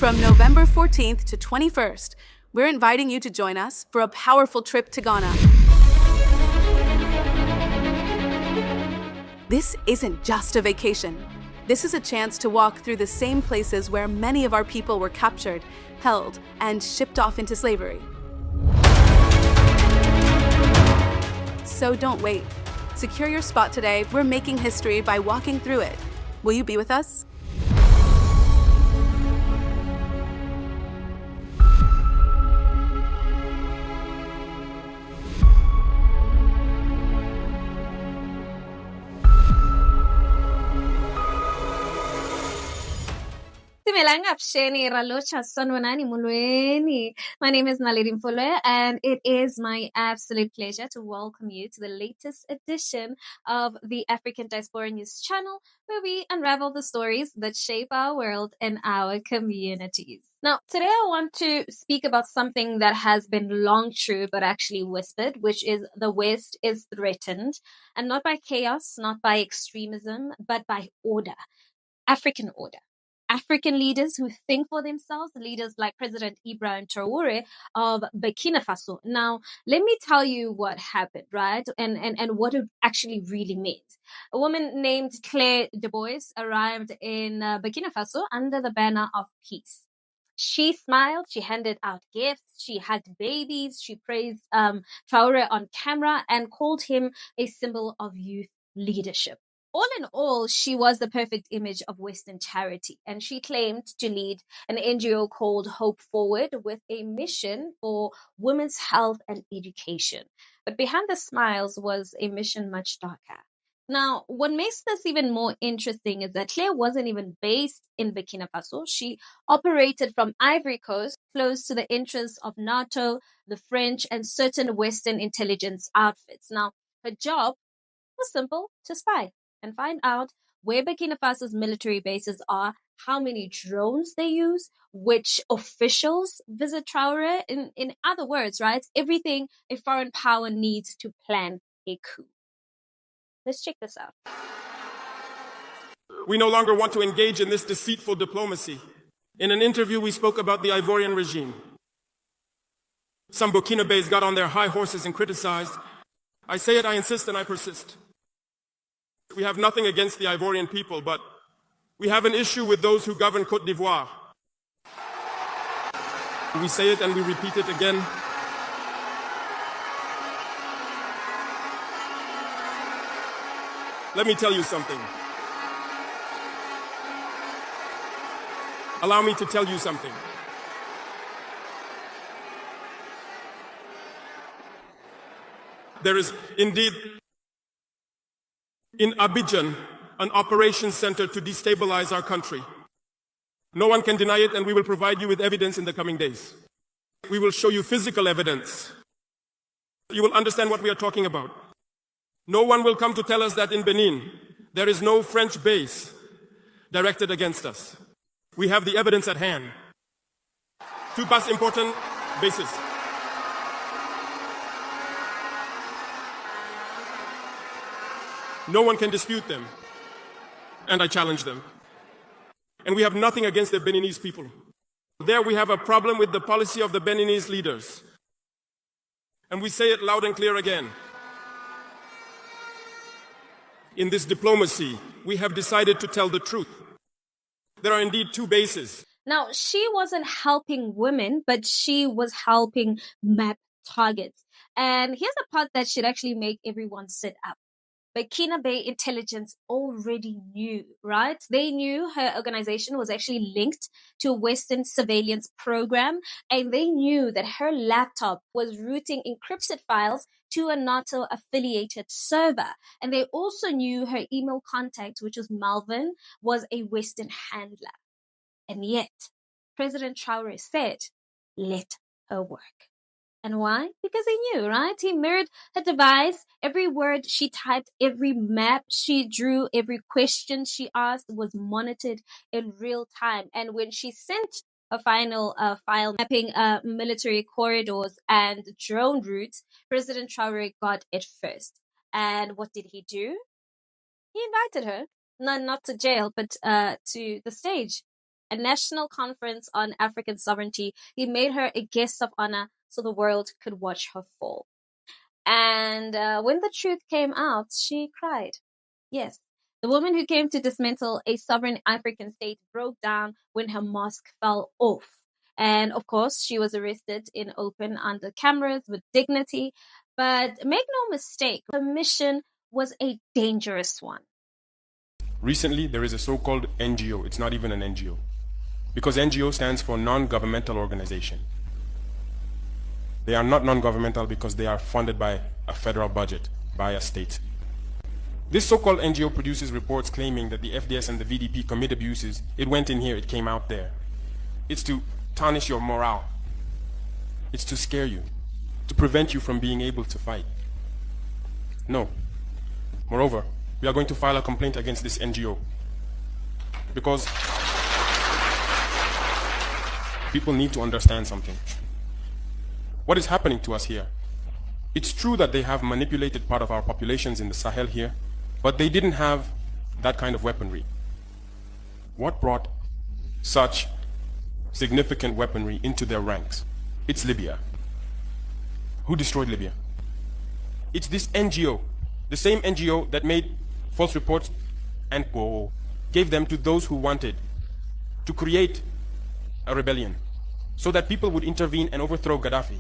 From November 14th to 21st, we're inviting you to join us for a powerful trip to Ghana. This isn't just a vacation. This is a chance to walk through the same places where many of our people were captured, held, and shipped off into slavery. So don't wait. Secure your spot today. We're making history by walking through it. Will you be with us? My name is Naledi Mfoloe, and it is my absolute pleasure to welcome you to the latest edition of the African Diaspora News channel, where we unravel the stories that shape our world and our communities. Now, today I want to speak about something that has been long true but actually whispered, which is the West is threatened, and not by chaos, not by extremism, but by order, African order. African leaders who think for themselves, leaders like President Ibrahim Traoré of Burkina Faso. Now, let me tell you what happened, right? And what it actually really means. A woman named Claire Du Bois arrived in Burkina Faso under the banner of peace. She smiled, she handed out gifts, she hugged babies, she praised Traoré on camera and called him a symbol of youth leadership. All in all, she was the perfect image of Western charity, and she claimed to lead an NGO called Hope Forward with a mission for women's health and education. But behind the smiles was a mission much darker. Now, what makes this even more interesting is that Claire wasn't even based in Burkina Faso. She operated from Ivory Coast, close to the interests of NATO, the French, and certain Western intelligence outfits. Now, her job was simple: to spy and find out where Burkina Faso's military bases are, how many drones they use, which officials visit Traoré. In other words, right, everything a foreign power needs to plan a coup. Let's check this out. We no longer want to engage in this deceitful diplomacy. In an interview, we spoke about the Ivorian regime. Some Burkinabés got on their high horses and criticized. I say it, I insist, and I persist. We have nothing against the Ivorian people, but we have an issue with those who govern Côte d'Ivoire. We say it and we repeat it again. Let me tell you something. Allow me to tell you something. There is indeed in Abidjan an operations center to destabilize our country. No one can deny it, and we will provide you with evidence in the coming days. We will show you physical evidence. You will understand what we are talking about. No one will come to tell us that in Benin there is no French base directed against us. We have the evidence at hand. Two past important bases. No one can dispute them, and I challenge them. And we have nothing against the Beninese people. There we have a problem with the policy of the Beninese leaders. And we say it loud and clear again. In this diplomacy, we have decided to tell the truth. There are indeed two bases. Now, she wasn't helping women, but she was helping map targets. And here's the part that should actually make everyone sit up. Burkina Faso intelligence already knew, right? They knew her organization was actually linked to a Western surveillance program, and they knew that her laptop was routing encrypted files to a NATO-affiliated server. And they also knew her email contact, which was Malvin, was a Western handler. And yet, President Traore said, let her work. And why? Because he knew, right? He mirrored her device. Every word she typed, every map she drew, every question she asked was monitored in real time. And when she sent a final file mapping military corridors and drone routes, President Traore got it first. And what did he do? He invited her, not to jail, but to the stage. a national conference on African sovereignty. He made her a guest of honor so the world could watch her fall. And when the truth came out, she cried. Yes, the woman who came to dismantle a sovereign African state broke down when her mask fell off. And of course, she was arrested in open under cameras with dignity. But make no mistake, her mission was a dangerous one. Recently, there is a so-called NGO. It's not even an NGO. Because NGO stands for non-governmental organization. They are not non-governmental because they are funded by a federal budget, by a state. This so-called NGO produces reports claiming that the FDS and the VDP commit abuses. It went in here, it came out there. It's to tarnish your morale. It's to scare you, to prevent you from being able to fight. No. Moreover, we are going to file a complaint against this NGO because people need to understand something. What is happening to us here? It's true that they have manipulated part of our populations in the Sahel here, but they didn't have that kind of weaponry. What brought such significant weaponry into their ranks? It's Libya. Who destroyed Libya? It's this NGO, the same NGO that made false reports and gave them to those who wanted to create a rebellion so that people would intervene and overthrow Gaddafi.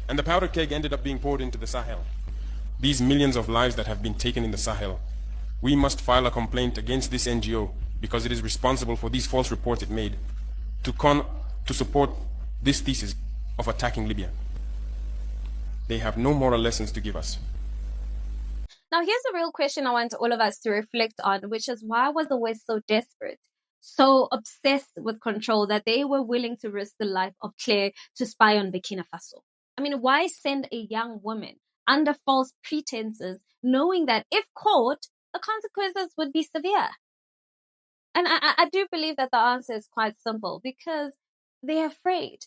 And the powder keg ended up being poured into the Sahel. These millions of lives that have been taken in the Sahel, we must file a complaint against this NGO because it is responsible for these false reports it made to support this thesis of attacking Libya. They have no moral lessons to give us. Now, here's a real question I want all of us to reflect on, which is why was the West so desperate, so obsessed with control that they were willing to risk the life of Claire to spy on Burkina Faso? I mean, why send a young woman under false pretenses, knowing that if caught, the consequences would be severe? And I do believe that the answer is quite simple, because they're afraid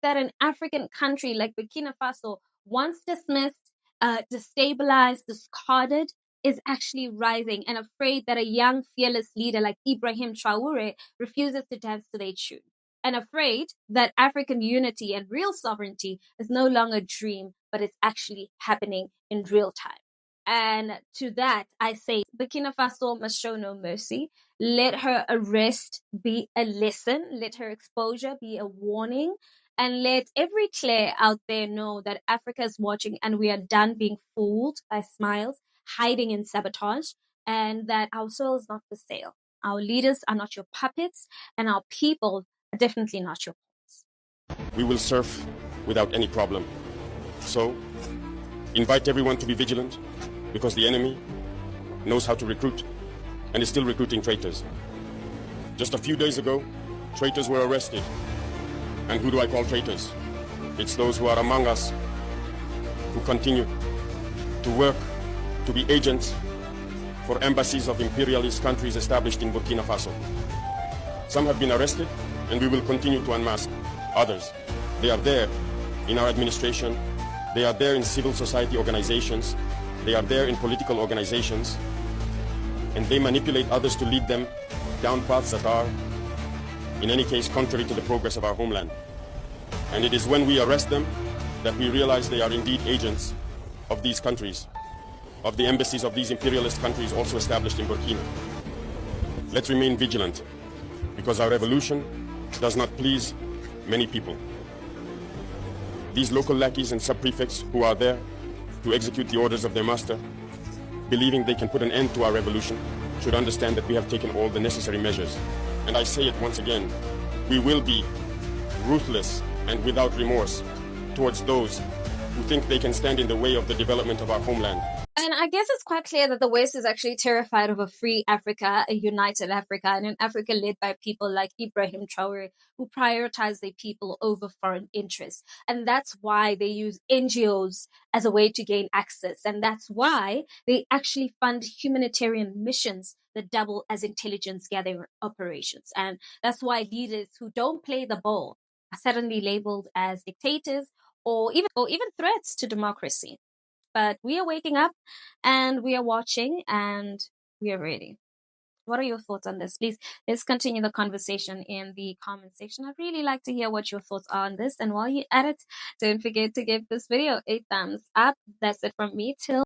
that an African country like Burkina Faso, once dismissed, destabilized, discarded, is actually rising, and afraid that a young, fearless leader like Ibrahim Traoré refuses to dance to their tune, and afraid that African unity and real sovereignty is no longer a dream, but it's actually happening in real time. And to that, I say Burkina Faso must show no mercy. Let her arrest be a lesson. Let her exposure be a warning. And let every Claire out there know that Africa is watching and we are done being fooled by smiles, hiding in sabotage, and that our soil is not for sale. Our leaders are not your puppets, and our people are definitely not your puppets. We will surf without any problem. So, invite everyone to be vigilant, because the enemy knows how to recruit and is still recruiting traitors. Just a few days ago, traitors were arrested. And who do I call traitors? It's those who are among us, who continue to work, to be agents for embassies of imperialist countries established in Burkina Faso. Some have been arrested, and we will continue to unmask others. They are there in our administration, they are there in civil society organizations, they are there in political organizations, and they manipulate others to lead them down paths that are, in any case, contrary to the progress of our homeland. And it is when we arrest them that we realize they are indeed agents of these countries, of the embassies of these imperialist countries also established in Burkina. Let's remain vigilant, because our revolution does not please many people. These local lackeys and sub-prefects who are there to execute the orders of their master, believing they can put an end to our revolution, should understand that we have taken all the necessary measures. And I say it once again, we will be ruthless and without remorse towards those who think they can stand in the way of the development of our homeland. And I guess it's quite clear that the West is actually terrified of a free Africa, a united Africa, and an Africa led by people like Ibrahim Traoré, who prioritize their people over foreign interests. And that's why they use NGOs as a way to gain access. And that's why they actually fund humanitarian missions that double as intelligence gathering operations. And that's why leaders who don't play the ball are suddenly labeled as dictators or even threats to democracy. But we are waking up, and we are watching, and we are ready. What are your thoughts on this? Please, let's continue the conversation in the comment section. I'd really like to hear what your thoughts are on this. And while you're at it, don't forget to give this video a thumbs up. That's it from me. Till